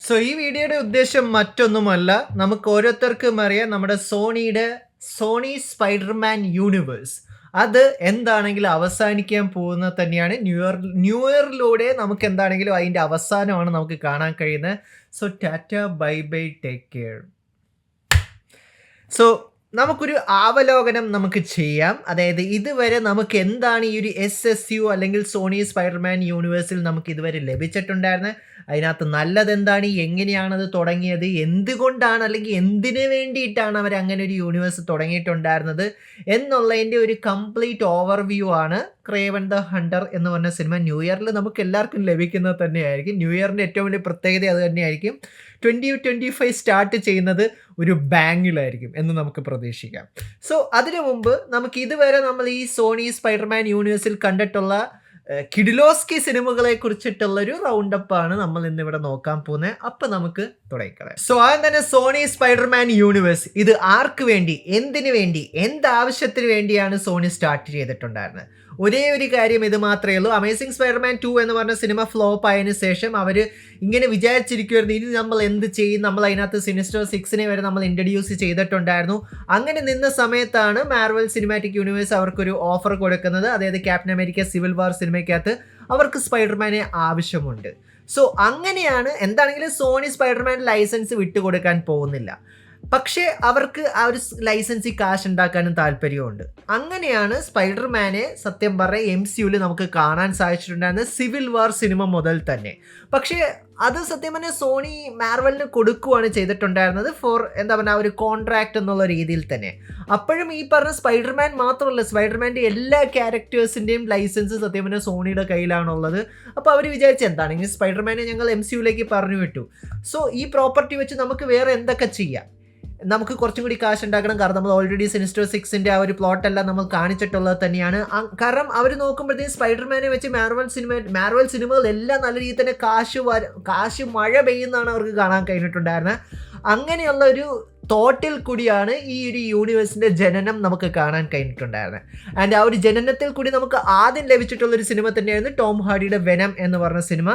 So ഈ വീഡിയോയുടെ ഉദ്ദേശം മറ്റൊന്നുമല്ല. നമുക്ക് ഓരോരുത്തർക്കും അറിയാം നമ്മുടെ സോണി സ്പൈഡർമാൻ യൂണിവേഴ്സ് അത് എന്താണെങ്കിലും അവസാനിക്കാൻ പോകുന്നത് തന്നെയാണ്. ന്യൂ ഇയറിലൂടെ നമുക്ക് എന്താണെങ്കിലും അതിൻ്റെ അവസാനമാണ് നമുക്ക് കാണാൻ കഴിയുന്നത്. So Tata, bye by, take care. So നമുക്കൊരു അവലോകനം നമുക്ക് ചെയ്യാം. അതായത് ഇതുവരെ നമുക്ക് എന്താണ് ഈ ഒരു SSU അല്ലെങ്കിൽ സോണി സ്പൈഡർമാൻ യൂണിവേഴ്സിൽ നമുക്ക് ഇതുവരെ ലഭിച്ചിട്ടുണ്ടായിരുന്നത്, അതിനകത്ത് നല്ലത് എന്താണ്, എങ്ങനെയാണത് തുടങ്ങിയത്, എന്തുകൊണ്ടാണ് അല്ലെങ്കിൽ എന്തിനു വേണ്ടിയിട്ടാണ് അവർ അങ്ങനെ ഒരു യൂണിവേഴ്സ് തുടങ്ങിയിട്ടുണ്ടായിരുന്നത് എന്നുള്ളതിൻ്റെ ഒരു കംപ്ലീറ്റ് ഓവർവ്യൂ ആണ് ക്രേവൻ ദ ഹണ്ടർ എന്ന് പറഞ്ഞ സിനിമ ന്യൂ ഇയറിൽ നമുക്ക് എല്ലാവർക്കും ലഭിക്കുന്നത് തന്നെയായിരിക്കും. ന്യൂ ഇയറിൻ്റെ ഏറ്റവും വലിയ പ്രത്യേകത അത് തന്നെയായിരിക്കും. 2025 സ്റ്റാർട്ട് ചെയ്യുന്നത് ഒരു ബാങ്ങിലായിരിക്കും എന്ന് നമുക്ക് പ്രതീക്ഷിക്കാം. സോ അതിനു മുമ്പ് നമുക്ക് ഇതുവരെ നമ്മൾ ഈ സോണി സ്പൈഡർമാൻ യൂണിവേഴ്സിൽ കണ്ടിട്ടുള്ള കിഡിലോസ്കി സിനിമകളെ കുറിച്ചിട്ടുള്ളൊരു റൗണ്ടപ്പ് ആണ് നമ്മൾ ഇന്നിവിടെ നോക്കാൻ പോകുന്നത്. അപ്പം നമുക്ക് തുടങ്ങിക്കളയാം. സോ ആദ്യം തന്നെ സോണി സ്പൈഡർമാൻ യൂണിവേഴ്സ് ഇത് ആർക്ക് വേണ്ടി, എന്തിനു വേണ്ടി, എന്താവശ്യത്തിന് വേണ്ടിയാണ് സോണി സ്റ്റാർട്ട് ചെയ്തിട്ടുണ്ടായിരുന്നത്? ഒരേ ഒരു കാര്യം ഇത് മാത്രമേ ഉള്ളൂ. അമേസിംഗ് സ്പൈഡർമാൻ 2 എന്ന് പറഞ്ഞ സിനിമ ഫ്ലോപ്പ് ആയതിനു ശേഷം അവർ ഇങ്ങനെ വിചാരിച്ചിരിക്കുമായിരുന്നു, ഇനി നമ്മൾ എന്ത് ചെയ്യും, നമ്മൾ അതിനകത്ത് സിനിസ്റ്റർ 6 വരെ നമ്മൾ ഇൻട്രൊഡ്യൂസ് ചെയ്തിട്ടുണ്ടായിരുന്നു. അങ്ങനെ നിന്ന സമയത്താണ് മാർവൽ സിനിമാറ്റിക് യൂണിവേഴ്സ് അവർക്കൊരു ഓഫർ കൊടുക്കുന്നത്. അതായത് ക്യാപ്റ്റൻ അമേരിക്ക സിവിൽ വാർ സിനിമയ്ക്കകത്ത് അവർക്ക് സ്പൈഡർമാനെ ആവശ്യമുണ്ട്. സോ അങ്ങനെയാണ്, എന്താണെങ്കിലും സോണി സ്പൈഡർമാൻ ലൈസൻസ് വിട്ടുകൊടുക്കാൻ പോകുന്നില്ല. പക്ഷേ അവർക്ക് ആ ഒരു ലൈസൻസിൽ കാശ് ഉണ്ടാക്കാനും താല്പര്യമുണ്ട്. അങ്ങനെയാണ് സ്പൈഡർമാനെ സത്യം പറഞ്ഞ MCUവിൽ നമുക്ക് കാണാൻ സാധിച്ചിട്ടുണ്ടായിരുന്നത് സിവിൽ വാർ സിനിമ മുതൽ തന്നെ. പക്ഷേ അത് സത്യം പറഞ്ഞാൽ സോണി മാർവലിന് കൊടുക്കുകയാണ് ചെയ്തിട്ടുണ്ടായിരുന്നത് ഫോർ എന്താ പറയുക ഒരു കോൺട്രാക്ട് എന്നുള്ള രീതിയിൽ തന്നെ. അപ്പോഴും ഈ പറഞ്ഞ സ്പൈഡർമാൻ മാത്രമല്ല, സ്പൈഡർമാൻ്റെ എല്ലാ ക്യാരക്ടേഴ്സിൻ്റെയും ലൈസൻസ് സത്യം പറഞ്ഞാൽ സോണിയുടെ കയ്യിലാണുള്ളത്. അപ്പോൾ അവർ വിചാരിച്ച എന്താണെങ്കിൽ സ്പൈഡർമാനെ ഞങ്ങൾ MCUവിലേക്ക് പറഞ്ഞു വിട്ടു. സോ ഈ പ്രോപ്പർട്ടി വെച്ച് നമുക്ക് വേറെ എന്തൊക്കെ ചെയ്യാം, നമുക്ക് കുറച്ചും കൂടി കാശ് ഉണ്ടാക്കണം. കാരണം നമ്മൾ ഓൾറെഡി സിനിസ്റ്റർ 6 ആ ഒരു പ്ലോട്ടെല്ലാം നമ്മൾ കാണിച്ചിട്ടുള്ളത് തന്നെയാണ്. കാരണം അവർ നോക്കുമ്പോഴത്തേക്കും സ്പൈഡർമാനെ വെച്ച് മാർവൽ സിനിമകൾ എല്ലാം നല്ല രീതിയിൽ തന്നെ കാശ് മഴ പെയ്യുന്നതാണ് അവർക്ക് കാണാൻ കഴിഞ്ഞിട്ടുണ്ടായിരുന്നത്. അങ്ങനെയുള്ള ഒരു തോട്ടിൽ കൂടിയാണ് ഈ ഒരു യൂണിവേഴ്സിൻ്റെ ജനനം നമുക്ക് കാണാൻ കഴിഞ്ഞിട്ടുണ്ടായിരുന്നത്. ആൻഡ് ആ ഒരു ജനനത്തിൽ കൂടി നമുക്ക് ആദ്യം ലഭിച്ചിട്ടുള്ളൊരു സിനിമ തന്നെയായിരുന്നു ടോം ഹാർഡിയുടെ വെനം എന്ന് പറഞ്ഞ സിനിമ.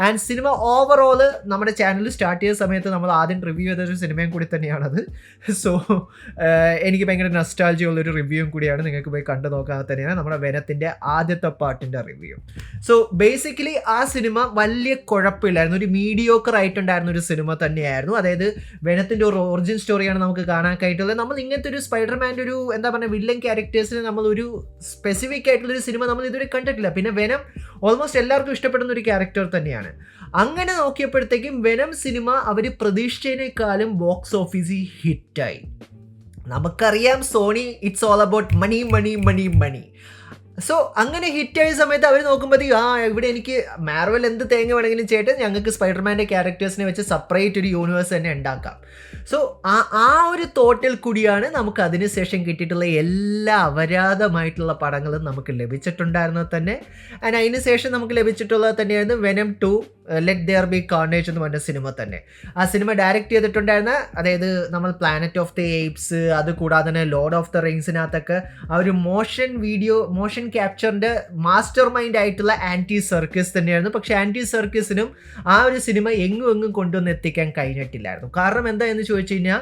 ആൻഡ് സിനിമ ഓവറോള് നമ്മുടെ ചാനൽ സ്റ്റാർട്ട് ചെയ്ത സമയത്ത് നമ്മൾ ആദ്യം റിവ്യൂ ചെയ്തൊരു സിനിമയും കൂടി തന്നെയാണത്. സോ എനിക്ക് ഭയങ്കര നൊസ്റ്റാൾജിയ ഉള്ളൊരു റിവ്യൂവും കൂടിയാണ്. നിങ്ങൾക്ക് പോയി കണ്ടു നോക്കാതെ തന്നെയാണ് നമ്മുടെ വെനത്തിൻ്റെ ആദ്യത്തെ പാർട്ടിൻ്റെ റിവ്യൂ. സോ ബേസിക്കലി ആ സിനിമ വലിയ കുഴപ്പമില്ലായിരുന്നു, ഒരു മീഡിയോക്കർ ആയിട്ടുണ്ടായിരുന്ന ഒരു സിനിമ തന്നെയായിരുന്നു. അതായത് വെനത്തിൻ്റെ ഒരു ഒറിജിൻ സ്റ്റോറിയാണ് നമുക്ക് കാണാൻ കഴിഞ്ഞിട്ടുള്ളത്. നമ്മൾ ഇങ്ങനത്തെ ഒരു സ്പൈഡർമാൻ്റെ ഒരു എന്താ പറയുക വില്ലൻ ക്യാരക്ടേഴ്സിന് നമ്മൾ ഒരു സ്പെസിഫിക് ആയിട്ടുള്ളൊരു സിനിമ നമ്മൾ ഇതുവരെ കണ്ടിട്ടില്ല. പിന്നെ വെനം ഓൾമോസ്റ്റ് എല്ലാവർക്കും ഇഷ്ടപ്പെടുന്ന ഒരു ക്യാരക്ടർ തന്നെയാണ്. അങ്ങനെ നോക്കിയപ്പോഴത്തേക്കും വെനം സിനിമ അവർ പ്രതീക്ഷിച്ചതിനേക്കാളും ബോക്സ് ഓഫീസിൽ ഹിറ്റായി. നമുക്കറിയാം Sony it's all about money money money money. So അങ്ങനെ ഹിറ്റായ സമയത്ത് അവർ നോക്കുമ്പോഴത്തേക്കും ഇവിടെ എനിക്ക് മാർവൽ എന്ത് തേങ്ങ വേണമെങ്കിലും ചെയ്തിട്ട് ഞങ്ങൾക്ക് സ്പൈഡർമാൻ്റെ ക്യാരക്ടേഴ്സിനെ വെച്ച് സെപ്പറേറ്റ് ഒരു യൂണിവേഴ്സ് തന്നെ ഉണ്ടാക്കാം. സോ ആ ഒരു തോട്ടിൽ കൂടിയാണ് നമുക്ക് അതിനുശേഷം കിട്ടിയിട്ടുള്ള എല്ലാ അപരാധമായിട്ടുള്ള പടങ്ങളും നമുക്ക് ലഭിച്ചിട്ടുണ്ടായിരുന്നത് തന്നെ. ആൻഡ് അതിന് ശേഷം നമുക്ക് ലഭിച്ചിട്ടുള്ളത് തന്നെയായിരുന്നു Venom 2 let there be carnage എന്ന് പറഞ്ഞ സിനിമ തന്നെ. ആ സിനിമ ഡയറക്റ്റ് ചെയ്തിട്ടുണ്ടായിരുന്ന, അതായത് നമ്മൾ പ്ലാനറ്റ് ഓഫ് ദി ഏപ്സ്, അതുകൂടാതെ തന്നെ ലോർഡ് ഓഫ് ദ റിങ്സിനകത്തൊക്കെ ആ ഒരു മോഷൻ ക്യാപ്ചറിൻ്റെ മാസ്റ്റർ മൈൻഡ് ആയിട്ടുള്ള ആൻറ്റി സർക്കിസ് തന്നെയായിരുന്നു. പക്ഷേ ആൻറ്റി സർക്കിസിനും ആ ഒരു സിനിമ എങ്ങും കൊണ്ടുവന്ന് എത്തിക്കാൻ കഴിഞ്ഞിട്ടില്ലായിരുന്നു. കാരണം എന്താ എന്ന് ചോദിച്ചു കഴിഞ്ഞാൽ,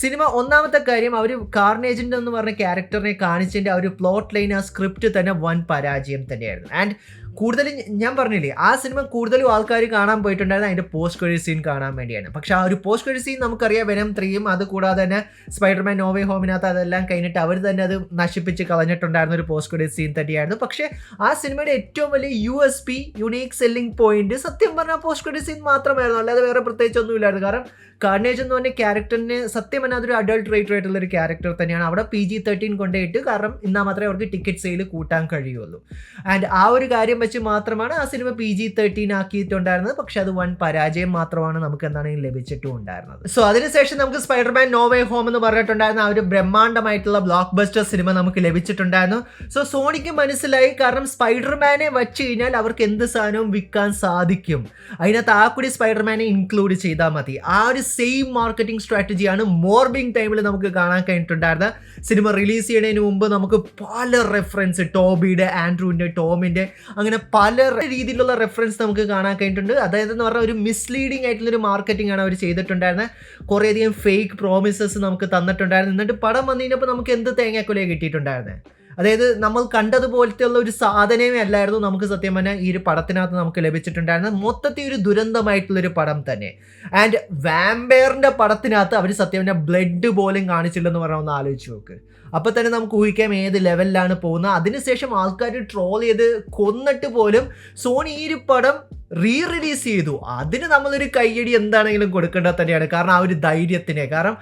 സിനിമ ഒന്നാമത്തെ കാര്യം അവർ കാർണേജിൻ്റെ എന്ന് പറഞ്ഞ ക്യാരക്ടറിനെ കാണിച്ചതിൻ്റെ ആ ഒരു പ്ലോട്ട് ലൈൻ, ആ സ്ക്രിപ്റ്റ് തന്നെ വൻ പരാജയം തന്നെയായിരുന്നു. ആൻഡ് കൂടുതലും ഞാൻ പറഞ്ഞില്ലേ, ആ സിനിമ കൂടുതലും ആൾക്കാർ കാണാൻ പോയിട്ടുണ്ടായിരുന്നു അതിൻ്റെ പോസ്റ്റ് ക്രെഡിറ്റ് സീൻ കാണാൻ വേണ്ടിയാണ്. പക്ഷേ ആ ഒരു പോസ്റ്റ് ക്രെഡിറ്റ് സീൻ നമുക്കറിയാം വെനം 3യും അതുകൂടാതെ തന്നെ സ്പൈഡർമാൻ നോ വേ ഹോമിനകത്ത് അതെല്ലാം കഴിഞ്ഞിട്ട് അവർ തന്നെ അത് നശിപ്പിച്ച് കളഞ്ഞിട്ടുണ്ടായിരുന്ന ഒരു പോസ്റ്റ് ക്രെഡിറ്റ് സീൻ തന്നെയായിരുന്നു. പക്ഷേ ആ സിനിമയുടെ ഏറ്റവും വലിയ USP, യുണീക്ക് സെല്ലിംഗ് പോയിന്റ് സത്യം പറഞ്ഞാൽ പോസ്റ്റ് ക്രെഡിറ്റ് സീൻ മാത്രമായിരുന്നു, അല്ലാതെ വേറെ പ്രത്യേകിച്ചൊന്നുമില്ലായിരുന്നു. കാരണം കാർണേജ് എന്ന് പറഞ്ഞ ക്യാരക്ടറിന് സത്യം പറഞ്ഞാൽ അതൊരു അഡൾട്ട് റേറ്റഡ് ആയിട്ടുള്ള ഒരു ക്യാരക്ടർ തന്നെയാണ്. അവിടെ PG-13 കൊണ്ടുപോയിട്ട്, കാരണം എന്നാൽ മാത്രമേ അവർക്ക് ടിക്കറ്റ് സെയിൽ കൂട്ടാൻ കഴിയുള്ളൂ. ആൻഡ് ആ ഒരു കാര്യം വെച്ച് മാത്രമാണ് ആ സിനിമ PG-13 ആക്കിയിട്ടുണ്ടായിരുന്നത്. പക്ഷെ അത് വൻ പരാജയം മാത്രമാണ് നമുക്ക് എന്താണെങ്കിലും ലഭിച്ചിട്ടും ഉണ്ടായിരുന്നത്. സോ അതിനുശേഷം നമുക്ക് സ്പൈഡർമാൻ നോ വേ ഹോം എന്ന് പറഞ്ഞിട്ടുണ്ടായിരുന്ന ആ ഒരു ബ്രഹ്മാണ്ഡമായിട്ടുള്ള ബ്ലോക്ക് ബസ്റ്റർ സിനിമ നമുക്ക് ലഭിച്ചിട്ടുണ്ടായിരുന്നു. സോ സോണിക്ക് മനസ്സിലായി, കാരണം സ്പൈഡർമാനെ വച്ച് കഴിഞ്ഞാൽ അവർക്ക് എന്ത് സാധനവും വിൽക്കാൻ സാധിക്കും, അതിനകത്ത് ആ കൂടി സ്പൈഡർമാനെ ഇൻക്ലൂഡ് ചെയ്താൽ മതി. ആ ഒരു സെയിം മാർക്കറ്റിംഗ് സ്ട്രാറ്റജിയാണ് മോർബിംഗ് ടൈമിൽ നമുക്ക് കാണാൻ കഴിഞ്ഞിട്ടുണ്ടായിരുന്നത്. സിനിമ റിലീസ് ചെയ്യുന്നതിന് മുമ്പ് നമുക്ക് പല റെഫറൻസ്, ടോബിയുടെ, ആൻഡ്രൂവിൻ്റെ, ടോമിൻ്റെ, അങ്ങനെ തന്നെ പല രീതിയിലുള്ള റെഫറൻസ് നമുക്ക് കാണാൻ കഴിഞ്ഞിട്ടുണ്ട്. അതായത് എന്ന് പറഞ്ഞാൽ ഒരു മിസ്ലീഡിങ് ആയിട്ടുള്ളൊരു മാർക്കറ്റിംഗ് ആണ് അവർ ചെയ്തിട്ടുണ്ടായിരുന്നത്. കുറേയധികം ഫേക്ക് പ്രോമിസസ് നമുക്ക് തന്നിട്ടുണ്ടായിരുന്നു. എന്നിട്ട് പടം വന്നു കഴിഞ്ഞപ്പോൾ നമുക്ക് എന്ത് തേങ്ങാക്കൊലയാണ് കിട്ടിയിട്ടുണ്ടായിരുന്നത്. അതായത് നമ്മൾ കണ്ടതുപോലത്തെ ഉള്ള ഒരു സാധനമേ അല്ലായിരുന്നു നമുക്ക് സത്യം പറഞ്ഞാൽ ഈ ഒരു പടത്തിനകത്ത് നമുക്ക് ലഭിച്ചിട്ടുണ്ടായിരുന്നത്. മൊത്തത്തിൽ ഒരു ദുരന്തമായിട്ടുള്ളൊരു പടം തന്നെ. ആൻഡ് വാമ്പയറിൻ്റെ പടത്തിനകത്ത് അവർ സത്യം പറഞ്ഞാൽ ബ്ലഡ് പോലും കാണിച്ചില്ലെന്ന് പറഞ്ഞാൽ ഒന്ന് ആലോചിച്ച് നോക്ക്. അപ്പോൾ തന്നെ നമുക്ക് ഊഹിക്കാം ഏത് ലെവലിലാണ് പോകുന്നത്. അതിനുശേഷം ആൾക്കാർ ട്രോൾ ചെയ്ത് കൊന്നിട്ട് പോലും സോണി ഈ ഒരു പടം റിലീസ് ചെയ്തു. അതിന് നമ്മളൊരു കയ്യടി എന്താണെങ്കിലും കൊടുക്കേണ്ടത് തന്നെയാണ്. കാരണം ആ ഒരു ധൈര്യത്തിന്. കാരണം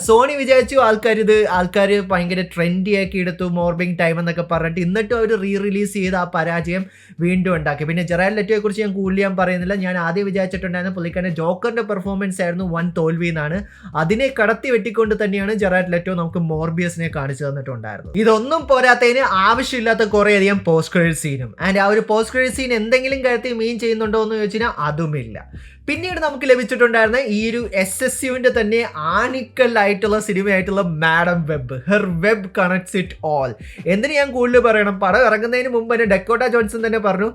സോണി വിചാരിച്ചു ആൾക്കാർ ഭയങ്കര ട്രെൻഡി ആക്കി എടുത്തു, മോർബിംഗ് ടൈം എന്നൊക്കെ പറഞ്ഞിട്ട്. എന്നിട്ടും അവർ റിലീസ് ചെയ്ത് ആ പരാജയം വീണ്ടും ഉണ്ടാക്കി. പിന്നെ ജെറാഡ് ലെറ്റോയെ കുറിച്ച് ഞാൻ കൂടുതൽ ഞാൻ പറയുന്നില്ല. ഞാൻ ആദ്യം വിചാരിച്ചിട്ടുണ്ടായിരുന്ന പുള്ളിക്കാരൻ്റെ ജോക്കറിൻ്റെ പെർഫോമൻസ് ആയിരുന്നു വൻ തോൽവി എന്നാണ്. അതിനെ കടത്തി വെട്ടിക്കൊണ്ട് തന്നെയാണ് ജെറാഡ് ലെറ്റോ നമുക്ക് മോർബിയസിനെ കാണിച്ചു തന്നിട്ടുണ്ടായിരുന്നു. ഇതൊന്നും പോരാത്തതിന് ആവശ്യമില്ലാത്ത കുറേയധികം പോസ്റ്റ് ക്രെഡിറ്റ് സീനും. ആൻഡ് ആ ഒരു പോസ്റ്റ് ക്രെഡിറ്റ് സീൻ എന്തെങ്കിലും കാര്യത്തിൽ മീൻ ചെയ്യുന്നുണ്ടോ എന്ന് ചോദിച്ചാൽ അതുമില്ല. പിന്നീട് നമുക്ക് ലഭിച്ചിട്ടുണ്ടായിരുന്ന ഈ ഒരു SSUവിൻ്റെ തന്നെ ആണിക്കലായിട്ടുള്ള സിനിമയായിട്ടുള്ള Madame Web, her web connects it all. എന്തിന് ഞാൻ കൂടുതൽ പറയണം, പടം ഇറങ്ങുന്നതിന് മുമ്പ് തന്നെ ഡക്കോട്ട ജോൺസൺ തന്നെ പറഞ്ഞു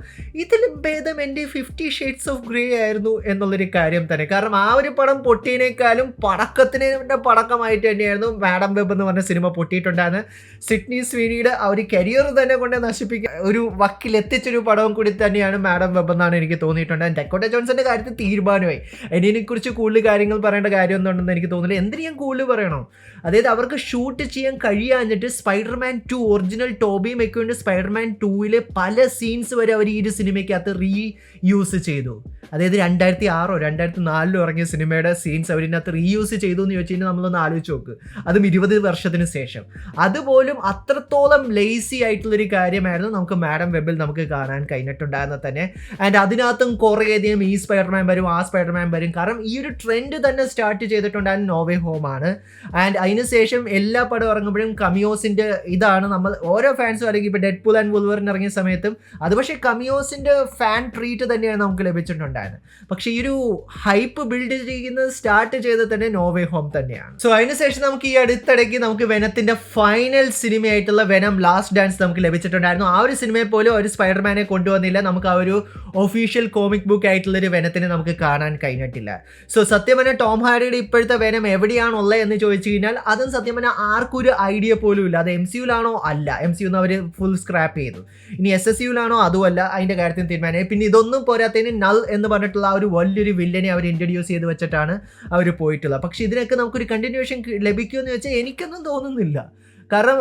ഇതിലും ഭേദം എൻ്റെ 50 Shades of Grey ആയിരുന്നു എന്നുള്ളൊരു കാര്യം തന്നെ. കാരണം ആ ഒരു പടം പൊട്ടിയതിനേക്കാളും പടക്കത്തിൻ്റെ പടക്കമായിട്ട് തന്നെയായിരുന്നു മാഡം വെബ് എന്ന് പറഞ്ഞ സിനിമ പൊട്ടിയിട്ടുണ്ടായിരുന്നത്. സിഡ്നി സ്വീനിയുടെ ആ ഒരു കരിയർ തന്നെ കൊണ്ട് നശിപ്പിക്കുക ഒരു വക്കിലെത്തിച്ചൊരു പടവും കൂടി തന്നെയാണ് മാഡം വെബ് എന്നാണ് എനിക്ക് തോന്നിയിട്ടുണ്ട്. ഡക്കോട്ട ജോൺസന്റെ കാര്യത്തിൽ തീരുമാനമായി. അതിനെക്കുറിച്ച് കൂടുതൽ കാര്യങ്ങൾ പറയേണ്ട കാര്യമൊന്നുണ്ടെന്ന് എനിക്ക് തോന്നുന്നില്ല. എന്തിനു ഞാൻ കൂടുതൽ പറയണോ? അതായത് അവർക്ക് ഷൂട്ട് ചെയ്യാൻ കഴിയാഞ്ഞിട്ട് സ്പൈഡർമാൻ 2 ഒറിജിനൽ ടോബി മെക്വീൻ്റെ സ്പൈഡർമാൻ 2 പല സീൻസ് വരെ അവർ ഈ ഒരു സിനിമയ്ക്കകത്ത് റീയൂസ് ചെയ്തു. അതായത് 2006 2004 ഇറങ്ങിയ സിനിമയുടെ സീൻസ് അവരിനകത്ത് റീയൂസ് ചെയ്തു എന്ന് ചോദിച്ചു കഴിഞ്ഞാൽ നമ്മളൊന്ന് ആലോചിച്ച് നോക്ക്. അതും 20 വർഷത്തിന് ശേഷം. അതുപോലും അത്രത്തോളം ലേസി ആയിട്ടുള്ളൊരു കാര്യമായിരുന്നു നമുക്ക് മാഡം വെബിൽ നമുക്ക് കാണാൻ കഴിഞ്ഞിട്ടുണ്ടായിരുന്നത് തന്നെ. ആൻഡ് അതിനകത്തും കുറേയധികം ഈ സ്പൈഡർമാൻ വരും, ആ സ്പൈഡർമാൻ വരും. കാരണം ഈ ഒരു ട്രെൻഡ് തന്നെ സ്റ്റാർട്ട് ചെയ്തിട്ടുണ്ടായിരുന്ന നോ വേ ഹോം ആണ്. ആൻഡ് അതിനുശേഷം എല്ലാ പടം ഇറങ്ങുമ്പോഴും കമിയോസിൻ്റെ ഇതാണ് നമ്മൾ ഓരോ ഫാൻസും അല്ലെങ്കിൽ ഇപ്പോൾ ഡെഡ്പൂൾ ആൻഡ് വുൾവറിൻ ഇറങ്ങിയ സമയത്തും അത് പക്ഷേ കമിയോസിൻ്റെ ഫാൻ ട്രീറ്റ് തന്നെയാണ് നമുക്ക് ലഭിച്ചിട്ടുണ്ടായിരുന്നത്. പക്ഷേ ഈ ഒരു ഹൈപ്പ് ബിൽഡ് ചെയ്യുന്നത് സ്റ്റാർട്ട് ചെയ്തത് തന്നെ നോ വേ ഹോം തന്നെയാണ്. സോ അതിനുശേഷം നമുക്ക് ഈ അടുത്തിടയ്ക്ക് നമുക്ക് വെനത്തിൻ്റെ ഫൈനൽ സിനിമയായിട്ടുള്ള വെനം ലാസ്റ്റ് ഡാൻസ് നമുക്ക് ലഭിച്ചിട്ടുണ്ടായിരുന്നു. ആ ഒരു സിനിമയെ പോലും ഒരു സ്പൈഡർമാനെ കൊണ്ടുവന്നില്ല. നമുക്ക് ആ ഒരു ഒഫീഷ്യൽ കോമിക് ബുക്ക് ആയിട്ടുള്ളൊരു വെനത്തിനെ നമുക്ക് കാണാൻ കഴിഞ്ഞിട്ടില്ല. സോ സത്യം പറഞ്ഞാൽ ടോം ഹാരിയുടെ ഇപ്പോഴത്തെ വെനം എവിടെയാണുള്ളത് എന്ന് ചോദിച്ചു കഴിഞ്ഞാൽ അതും സത്യം പറഞ്ഞാൽ ആർക്കും ഒരു ഐഡിയ പോലും ഇല്ല. അത് MCUലാണോ? അല്ല, MCU അവർ ഫുൾ സ്ക്രാപ്പ് ചെയ്തു. ഇനി SSUലാണോ? അതുമല്ല. അതിൻ്റെ കാര്യത്തിൽ തീരുമാനമായി. പിന്നെ ഇതൊന്നും പോരാത്തതിന് നൾ എന്ന് പറഞ്ഞിട്ടുള്ള ആ ഒരു വലിയൊരു വില്ലനെ അവർ ഇൻട്രൊഡ്യൂസ് ചെയ്ത് വെച്ചിട്ടാണ് അവർ പോയിട്ടുള്ളത്. പക്ഷേ ഇതിനൊക്കെ നമുക്കൊരു കണ്ടിന്യൂഷൻ ലഭിക്കുമെന്ന് വെച്ചാൽ എനിക്കൊന്നും തോന്നുന്നില്ല. കാരണം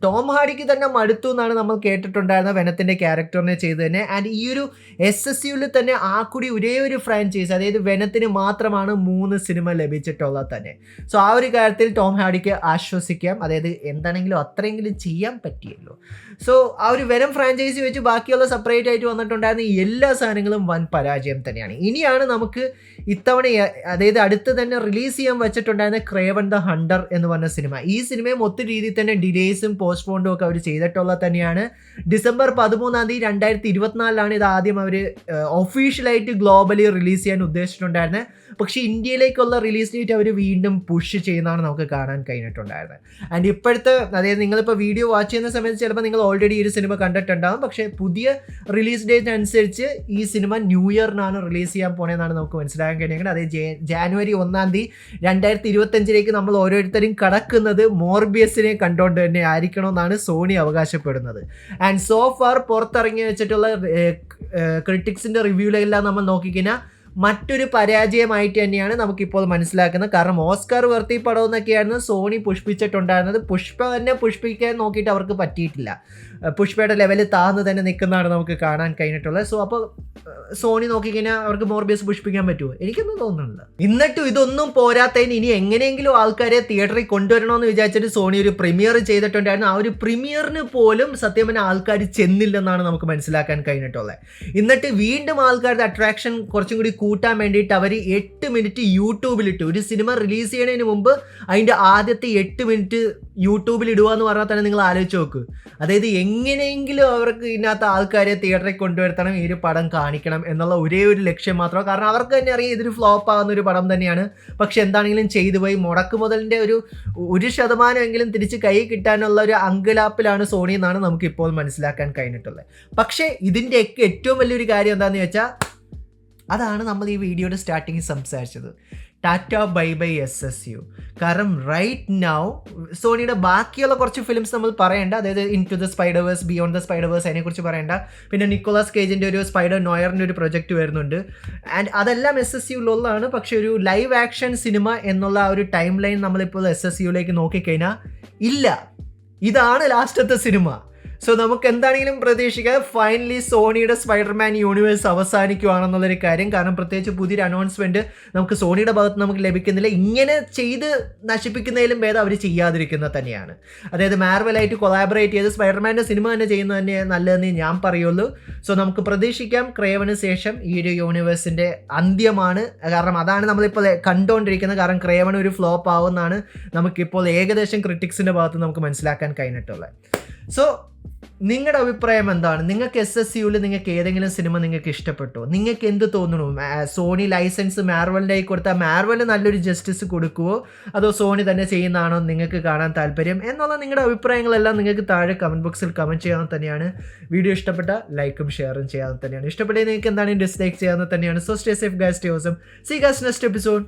ടോം ഹാരിക്ക് തന്നെ മടുത്തു എന്നാണ് നമ്മൾ കേട്ടിട്ടുണ്ടായിരുന്നത് വെനത്തിൻ്റെ ക്യാരക്ടറിനെ ചെയ്ത് തന്നെ. ആൻഡ് ഈ ഒരു SSUവിൽ തന്നെ ആ കൂടി ഒരേ ഒരു ഫ്രാഞ്ചൈസ്, അതായത് വെനത്തിന് മാത്രമാണ് 3 സിനിമ ലഭിച്ചിട്ടുള്ളത് തന്നെ. സോ ആ ഒരു കാര്യത്തിൽ ടോം ഹാരിക്ക് ആശ്വസിക്കാം. അതായത് എന്താണെങ്കിലും അത്രയെങ്കിലും ചെയ്യാൻ പറ്റിയല്ലോ. സോ ആ ഒരു വെനം ഫ്രാഞ്ചൈസി വെച്ച് ബാക്കിയുള്ള സെപ്പറേറ്റ് ആയിട്ട് വന്നിട്ടുണ്ടായിരുന്ന എല്ലാ സാധനങ്ങളും വൻ പരാജയം തന്നെയാണ്. ഇനിയാണ് നമുക്ക് ഇത്തവണ അതായത് അടുത്ത് തന്നെ റിലീസ് ചെയ്യാൻ വെച്ചിട്ടുണ്ടായിരുന്ന ക്രേവൺ ദ ഹണ്ടർ എന്ന് പറഞ്ഞ സിനിമ. ഈ സിനിമയും ഒത്തിരി രീതിയിൽ തന്നെ ഡിലേസും പോസ്റ്റ്പോണ്ടും ഒക്കെ അവർ ചെയ്തിട്ടുള്ളത് തന്നെയാണ്. ഡിസംബർ 13 2024 ഇത് ആദ്യം അവർ ഒഫീഷ്യലായിട്ട് ഗ്ലോബലി റിലീസ് ചെയ്യാൻ ഉദ്ദേശിച്ചിട്ടുണ്ടായിരുന്നത്. പക്ഷേ ഇന്ത്യയിലേക്കുള്ള റിലീസ് ഡേറ്റ് അവർ വീണ്ടും പുഷ് ചെയ്യുന്നതാണ് നമുക്ക് കാണാൻ കഴിഞ്ഞിട്ടുണ്ടായിരുന്നത്. ആൻഡ് ഇപ്പോഴത്തെ അതായത് നിങ്ങളിപ്പോൾ വീഡിയോ വാച്ച് ചെയ്യുന്ന സമയത്ത് ചിലപ്പോൾ നിങ്ങൾ ഓൾറെഡി ഈ ഒരു സിനിമ കണ്ടിട്ടുണ്ടാകും. പക്ഷേ പുതിയ റിലീസ് ഡേറ്റ് അനുസരിച്ച് ഈ സിനിമ ന്യൂ ഇയറിനാണ് റിലീസ് ചെയ്യാൻ പോണതെന്നാണ് നമുക്ക് മനസ്സിലാക്കാൻ കഴിയുന്നത്. അതായത് ജാനുവരി 1 2025 നമ്മൾ ഓരോരുത്തരും കടക്കുന്നത് മോർബിയസിനെ കണ്ടുകൊണ്ട് തന്നെ ആയിരിക്കണമെന്നാണ് സോണി അവകാശപ്പെടുന്നത്. ആൻഡ് സോ ഫാർ പുറത്തിറങ്ങി വെച്ചിട്ടുള്ള ക്രിറ്റിക്സിൻ്റെ റിവ്യൂലെല്ലാം നമ്മൾ നോക്കിക്കഴിഞ്ഞാൽ മറ്റൊരു പരാജയമായിട്ട് തന്നെയാണ് നമുക്കിപ്പോൾ മനസ്സിലാക്കുന്നത്. കാരണം ഓസ്കാർ വർത്തി പടം എന്നൊക്കെയായിരുന്നു സോണി പുഷ്പിച്ചിട്ടുണ്ടായിരുന്നത്. പുഷ്പ തന്നെ പുഷ്പിക്കാൻ നോക്കിയിട്ട് അവർക്ക് പറ്റിയിട്ടില്ല. പുഷ്പയുടെ ലെവലിൽ താഴ്ന്ന് തന്നെ നിൽക്കുന്നതാണ് നമുക്ക് കാണാൻ കഴിഞ്ഞിട്ടുള്ളത്. സോ അപ്പോൾ സോണി നോക്കിക്കഴിഞ്ഞാൽ അവർക്ക് മോർബിയസ് പുഷ്പിക്കാൻ പറ്റുമോ? എനിക്കൊന്നും തോന്നുന്നില്ല. എന്നിട്ടും ഇതൊന്നും പോരാത്തതിന് ഇനി എങ്ങനെയെങ്കിലും ആൾക്കാരെ തിയേറ്ററിൽ കൊണ്ടുവരണമെന്ന് വിചാരിച്ചിട്ട് സോണി ഒരു പ്രീമിയർ ചെയ്തിട്ടുണ്ടായിരുന്നു. ആ ഒരു പ്രീമിയറിന് പോലും സത്യം പറഞ്ഞാൽ ആൾക്കാർ ചെന്നില്ലെന്നാണ് നമുക്ക് മനസ്സിലാക്കാൻ കഴിഞ്ഞിട്ടുള്ളത്. എന്നിട്ട് വീണ്ടും ആൾക്കാരുടെ അട്രാക്ഷൻ കുറച്ചും കൂടി കൂട്ടാൻ വേണ്ടിയിട്ട് അവർ 8 മിനിറ്റ് യൂട്യൂബിലിട്ട് ഒരു സിനിമ റിലീസ് ചെയ്യുന്നതിന് മുമ്പ് അതിൻ്റെ ആദ്യത്തെ 8 മിനിറ്റ് യൂട്യൂബിൽ ഇടുക എന്ന് പറഞ്ഞാൽ തന്നെ നിങ്ങൾ ആലോചിച്ച് നോക്ക്. അതായത് എങ്ങനെയെങ്കിലും അവർക്ക് ഇതിനകത്ത് ആൾക്കാരെ തിയേറ്ററിൽ കൊണ്ടുവരുത്തണം, ഈ ഒരു പടം കാണിക്കണം എന്നുള്ള ഒരേ ഒരു ലക്ഷ്യം മാത്രമാണ്. കാരണം അവർക്ക് തന്നെ അറിയാം ഇതൊരു ഫ്ലോപ്പ് ആകുന്ന ഒരു പടം തന്നെയാണ്. പക്ഷെ എന്താണെങ്കിലും ചെയ്തു പോയി മുടക്ക് മുതലിൻ്റെ ഒരു 1% തിരിച്ച് കൈ കിട്ടാനുള്ള ഒരു അങ്കലാപ്പിലാണ് സോണി എന്നാണ് നമുക്കിപ്പോൾ മനസ്സിലാക്കാൻ കഴിഞ്ഞിട്ടുള്ളത്. പക്ഷേ ഇതിൻ്റെയൊക്കെ ഏറ്റവും വലിയൊരു കാര്യം എന്താണെന്ന് വെച്ചാൽ അതാണ് നമ്മൾ ഈ വീഡിയോയുടെ സ്റ്റാർട്ടിങ്ങിൽ സംസാരിച്ചത്. Tata bye bye SSU. കാരണം റൈറ്റ് നൗ സോണിയുടെ ബാക്കിയുള്ള കുറച്ച് ഫിലിംസ് നമ്മൾ പറയേണ്ട, അതായത് into the Spiderverse, beyond the Spiderverse, അതിനെക്കുറിച്ച് പറയേണ്ട. പിന്നെ നിക്കോളാസ് കേജിൻ്റെ ഒരു സ്പൈഡർ നോയറിൻ്റെ ഒരു പ്രൊജക്റ്റ് വരുന്നുണ്ട്. ആൻഡ് അതെല്ലാം SSUയിലുള്ളതാണ്. പക്ഷെ ഒരു ലൈവ് ആക്ഷൻ സിനിമ എന്നുള്ള ആ ഒരു ടൈം ലൈൻ നമ്മളിപ്പോൾ SSUയിലേക്ക് നോക്കിക്കഴിഞ്ഞാൽ ഇല്ല. ഇതാണ് ലാസ്റ്റത്തെ സിനിമ. സോ നമുക്ക് എന്താണെങ്കിലും പ്രതീക്ഷിക്കാം ഫൈനലി സോണിയുടെ സ്പൈഡർമാൻ യൂണിവേഴ്സ് അവസാനിക്കുവാണെന്നുള്ളൊരു കാര്യം. കാരണം പ്രത്യേകിച്ച് പുതിയൊരു അനൗൺസ്മെൻറ്റ് നമുക്ക് സോണിയുടെ ഭാഗത്ത് നമുക്ക് ലഭിക്കുന്നില്ല. ഇങ്ങനെ ചെയ്ത് നശിപ്പിക്കുന്നതിലും ഭേദം അവർ ചെയ്യാതിരിക്കുന്നത് തന്നെയാണ്. അതായത് മാർവലായിട്ട് കൊളാബറേറ്റ് ചെയ്ത് സ്പൈഡർമാൻ്റെ സിനിമ തന്നെ ചെയ്യുന്നത് തന്നെ നല്ലതെന്ന് ഞാൻ പറയുള്ളൂ. സോ നമുക്ക് പ്രതീക്ഷിക്കാം ക്രേവന് ശേഷം ഈ ഒരു യൂണിവേഴ്സിൻ്റെ അന്ത്യമാണ്. കാരണം അതാണ് നമ്മളിപ്പോൾ കണ്ടുകൊണ്ടിരിക്കുന്നത്. കാരണം ക്രേവൻ ഒരു ഫ്ലോപ്പ് ആവുമെന്നാണ് നമുക്കിപ്പോൾ ഏകദേശം ക്രിറ്റിക്സിൻ്റെ ഭാഗത്ത് നമുക്ക് മനസ്സിലാക്കാൻ കഴിഞ്ഞിട്ടുള്ളത്. സോ നിങ്ങളുടെ അഭിപ്രായം എന്താണ്? നിങ്ങൾക്ക് SSUയിൽ നിങ്ങൾക്ക് ഏതെങ്കിലും സിനിമ നിങ്ങൾക്ക് ഇഷ്ടപ്പെട്ടോ? നിങ്ങൾക്ക് എന്ത് തോന്നുന്നു? സോണി ലൈസൻസ് മാർവലിൻ്റെ ആയി കൊടുത്താൽ മാർവൽ നല്ലൊരു ജസ്റ്റിസ് കൊടുക്കുമോ, അതോ സോണി തന്നെ ചെയ്യുന്നതാണോ നിങ്ങൾക്ക് കാണാൻ താല്പര്യം എന്നുള്ള നിങ്ങളുടെ അഭിപ്രായങ്ങളെല്ലാം നിങ്ങൾക്ക് താഴെ കമൻറ്റ് ബോക്സിൽ കമൻറ്റ് ചെയ്യാൻ തന്നെയാണ്. വീഡിയോ ഇഷ്ടപ്പെട്ട ലൈക്കും ഷെയറും ചെയ്യാൻ തന്നെയാണ്. ഇഷ്ടപ്പെട്ട നിങ്ങൾക്ക് എന്താണ് ഡിസ്ലൈക്ക് ചെയ്യാൻ തന്നെയാണ്. So stay safe guys, stay awesome. See guys next episode.